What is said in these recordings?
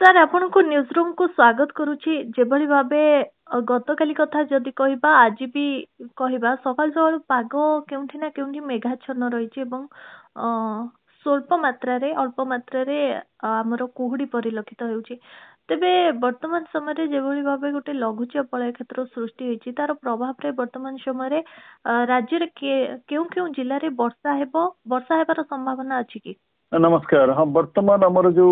Sir आपण को news room को स्वागत करुछि जेभली भाबे गतकाली कथा जदि कहबा आज भी कहबा सकाल सकाल पाग केउठी ना केउठी मेघाच्छन्न रहिछि एवं स्वल्प मात्रा रे अल्प मात्रा रे हमर कुहुडी परिलक्षित हेउछि तेबे वर्तमान समय रे जेभली भाबे गोटे लघुचाप वलय क्षेत्र सृष्टि होइछि तार प्रभाव रे वर्तमान समय रे राज्य रे केउ केउ जिल्ला रे वर्षा हेबार संभावना अछि कि? नमस्कार। हाँ, वर्तमान आमर जो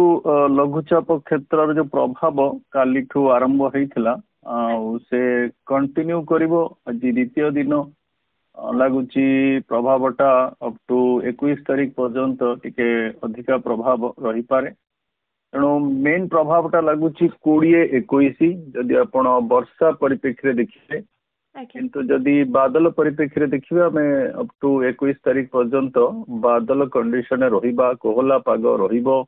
लघुचाप क्षेत्र जो प्रभाव काली आरंभ होता से कंटिन्यू करिवो। आज द्वितीय दिन लगुच प्रभावटा अप टू 21 तारीख पर्यंत टिके अधिका प्रभाव रही पारे। तेणु मेन प्रभावटा लगुच 20-21 जदि आपण वर्षा परिप्रेक्षी देखिए, किंतु जदि बादल परिप्रेक्षी देखिए आम अप टू 21 तारीख पर्यंत बादल कंडीशन रहिबा, कोहला पाग रहिबो।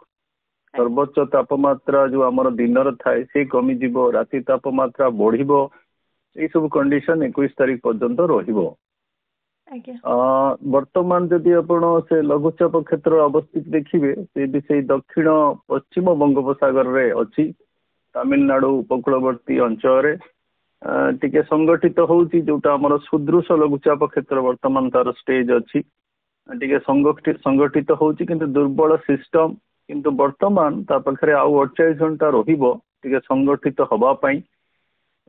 सर्वोच्च तापमात्रा जो आमर दिन थाए से कमी जीवो, राति तापमात्रा बढ़िबो। ये सब कंडीशन 21 तारीख पर्यंत रहिबो। वर्तमान जदि आपण से लघुचाप क्षेत्र अवस्थित देखिए से दक्षिण पश्चिम बंगोपसागर रे अछि। तमिलनाडु उपकूलवर्ती अंचल टिके संगठित होउची जोटा हमर सुदृश लघुचाप क्षेत्र वर्तमान तार स्टेज अछि। टिके संगठित होउची किंतु दुर्बल सिस्टम, किंतु वर्तमान ता पाखरे आउ 48 घंटा रहिबो टिके संगठित हवा पई।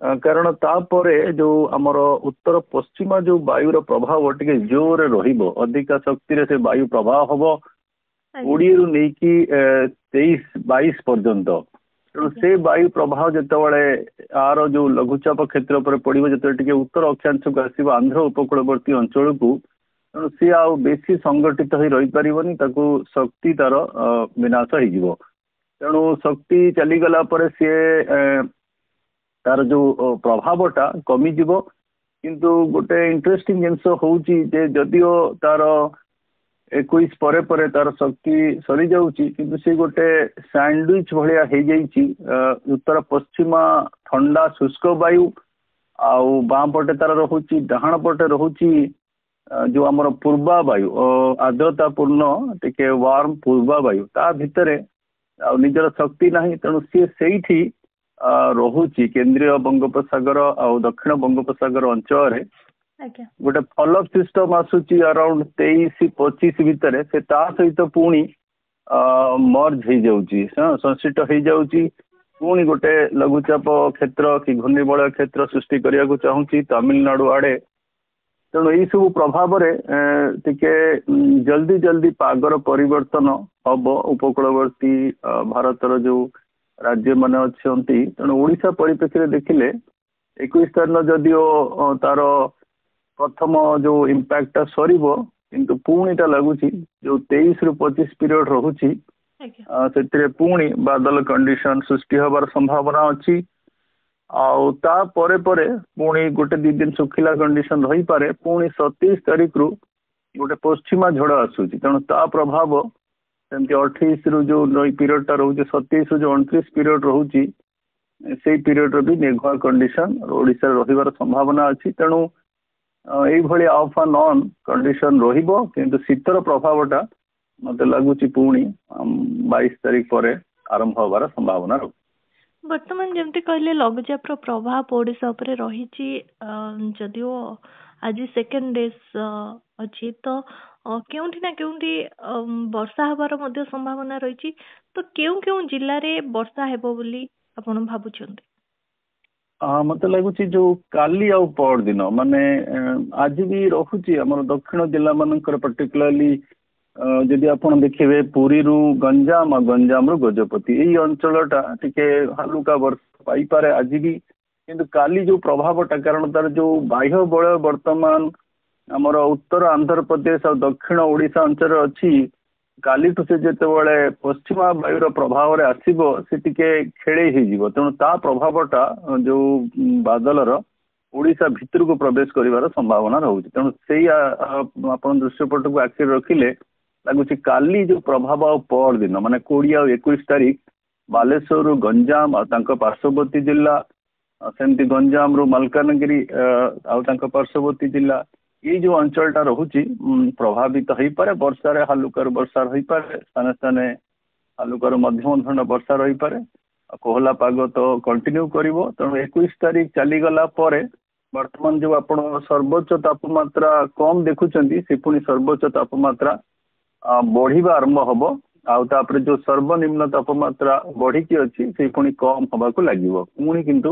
कारण तापरे जो हमर उत्तर पश्चिमा जो वायुर प्रभाव टिके जोर रहिबो, अधिका शक्ति रे से वायु प्रभाव हबो 20 रु नेकी 23-22 पर्यंत। तेणु से वायु प्रभाव जितेबाला आर जो लघुचाप क्षेत्र पर पड़ो जो उत्तर अक्षांश को आसो आंध्र उपकूलवर्ती अंचल को, तेणु सी आ बेसी संगठित हो रही पारनी, शक्ति तार विनाश हो। तेणु शक्ति चलीगला सी तार जो प्रभावटा कमिज। किंतु गोटे इंटरेस्टिंग जिनस हूँ जदिओ तार 21 परे परे तार शक्ति सरी जाउची, किंतु से गोटे सैंडविच भलिया हो जाइची। उत्तर पश्चिमा ठंडा शुष्क वायु आउ बाँ पटे तार रहुची, डाहाण पटे रहुची जो आमर पूर्वा वायु आर्द्रता पूर्ण टिके वार्म पूर्वा वायु ता भितरे निजर शक्ति नाही। तेणु सी सेठी रहुची केंद्रीय बंगोपसागर आउ दक्षिण बंगोपसागर अंचल गोटे फॉलोअप सिस्टम आसूची अराउंड 23-25 भितर से ता सहित पुणी मर्ज हो जाउची, संश्लिष्ट हो जाउची। पुणी गोटे लघुचाप क्षेत्र कि घूर्णिबलय क्षेत्र सृष्टि करिया को चाहूची तमिलनाडु आड़े। तेणु यही सब प्रभाव टिके जल्दी जल्दी पागर परिवर्तन हम उपकूलवर्ती भारतर जो राज्य मान अच्छा। तेणु ओडिशा परिप्रेक्षी देखिले 21 तारीख जदिओ तार प्रथम जो इम्पैक्ट सरीबो, किंतु पुणीटा लगुच जो 23 रु 25 पीरियड रहुची से पुणी बादल कंडीशन सृष्टि हबार संभावना अच्छी। आउ ता परे परे पुणी गोटे 2 दिन सुखिला कंडीशन रही पारे। पुणी 27 तारीख रु गोटे पश्चिमा झड़ आसूची। तेणु ता प्रभाव सेमती 28 रु जो पीरियडटा रोचे 27 रु जो 29 पीरियड रोची से पीरियड भी मेघुआ कंडीशन ओडिशा रहिबार संभावना अच्छी। तेणु यही ऑफ एंड ऑन कंडीशन रहिबो, किंतु शीतर प्रभावटा मते लगुच पुणी 22 तारीख पर आरंभ होबार संभावना रही। वर्तमान जमती कहले लघुचाप प्रभाव ओडिशा उपरे रहिछि जदिओ आज सेकेंड डेज अछि तो केउठी ना केउठी वर्षा हबार मध्य संभावना रहिछि। तो केउ केउ जिल्ला रे वर्षा हेबो बोली आपण भाबुछन्ते? मत लगुच जो काली आउ पर दिन माने आज भी रखुची आम दक्षिण जिला मानकर पर्टिकुलरली जदि आप देखिए पुरी रु गंजाम गंजाम रु गजपति यही अंचलटा टिके हालुका वर्षा पाइपारे आज भी। किंतु काली जो प्रभावटा कारण तार जो बाह्य बलय वर्तमान आमर उत्तर आंध्र प्रदेश और दक्षिण ओडिशा अंचल अच्छी। काली से जितेबाला पश्चिमा वायुर प्रभाव रे आसीबो से टिके खेड़े हो। तेणु ता प्रभावटा जो बादलर ओडिशा भितर को प्रवेश करिवार संभावना रहुची। तेणु से आपण दृश्यपट को आखिर रखिले लगुच काली जो प्रभाव पर दिन माने 20 और 21 तारीख बालेश्वर गंजाम और पार्श्ववर्ती जिला सेमती गंजाम रु मलकानगिरी आउ पार्श्ववर्ती जिला ये जो अंचलटा रहुची प्रभावित हो पारे। वर्षा हालुकार वर्षा रही पारे, स्थाने स्थाने हालुकार मध्यम धरण वर्षा रही पारे। कोहला पाग तो कंटिन्यू करिवो तेणु 21 तारीख चली गला परे वर्तमान जो आपण सर्वोच्च तापमात्रा कम देखुचंती से पुनी सर्वोच्च तापमात्रा बढ़िबा आरंभ हबो आउे जो सर्वनिम्न तापमात्रा बढ़ी की अच्छी से पुनी कम हवा को लागिवो पुनी किंतु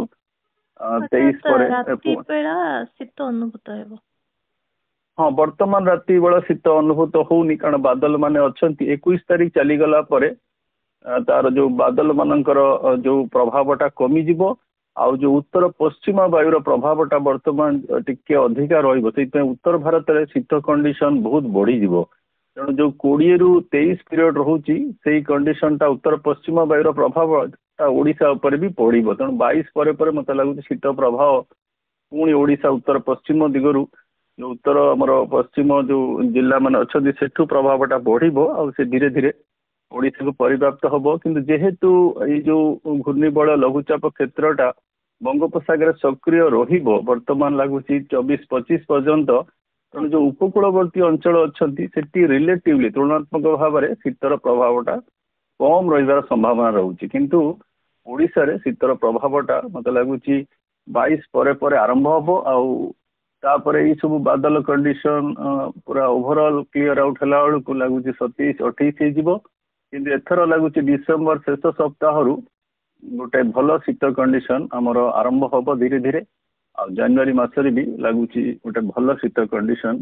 23 परे राति बेला शीत अनुभूत हेबो हाँ वर्तमान राति बेला शीत अनुभूत होनी कारण बादल माने अच्छंती 21 तारीख चली गला परे तार जो बादल मानकर जो प्रभावटा कमी जीवो आउ जो उत्तर पश्चिम वायुर प्रभावटा वर्तमान टिके अधिका रहिबो सेति उत्तर भारत रे शीत कंडीशन बहुत बढ़ी जीवो तेणु जो 20 रु 23 पीरियड रहउची सेही कंडीशन टा उत्तर पश्चिम वायुर प्रभाव ओडिशा ऊपर भी पड़िबो तेणु 22 परे परे मते लागुची शीत प्रभाव पुणी ओडिशा उत्तर पश्चिम दिगरु जो उत्तर हमर पश्चिम जो जिला मान अच्छी सेठू प्रभावटा बढ़िबो आ से धीरे धीरे ओडिशा को परिव्याप्त हबो किंतु जेहेतु ये जो घूर्णिबल लघुचाप क्षेत्रटा बंगोपसागर सक्रिय रहिबो वर्तमान लागुची 24-25 पर्यंत तेणु जो उपकूलवर्ती अंचल अच्छी सेठी रिलेटिवली तुलनात्मक भाव में शीतर प्रभावटा कम रहिबार संभावना रहउची किंतु ओडिशा रे शीतर प्रभावटा मते लागुची 22 परे परे आरंभ हबो आउ तापरे ये सब बादल कंडीशन पूरा ओवरऑल क्लियर आउट हला बेलू लगुच 27-28 हो एथर लगुच डिसेम्बर शेष सप्ताह गोटे भल शीत कंडीशन आमर आरंभ हम धीरे धीरे आ जानुआरी मासरे भी लगुच गोटे भल शीत कंडीशन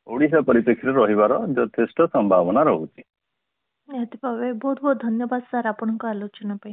ओडिशा परिप्रेक्षी रहिबार यथेष्ट संभावना रहुची। बहुत बहुत धन्यवाद सर आपन को आलोचना पे।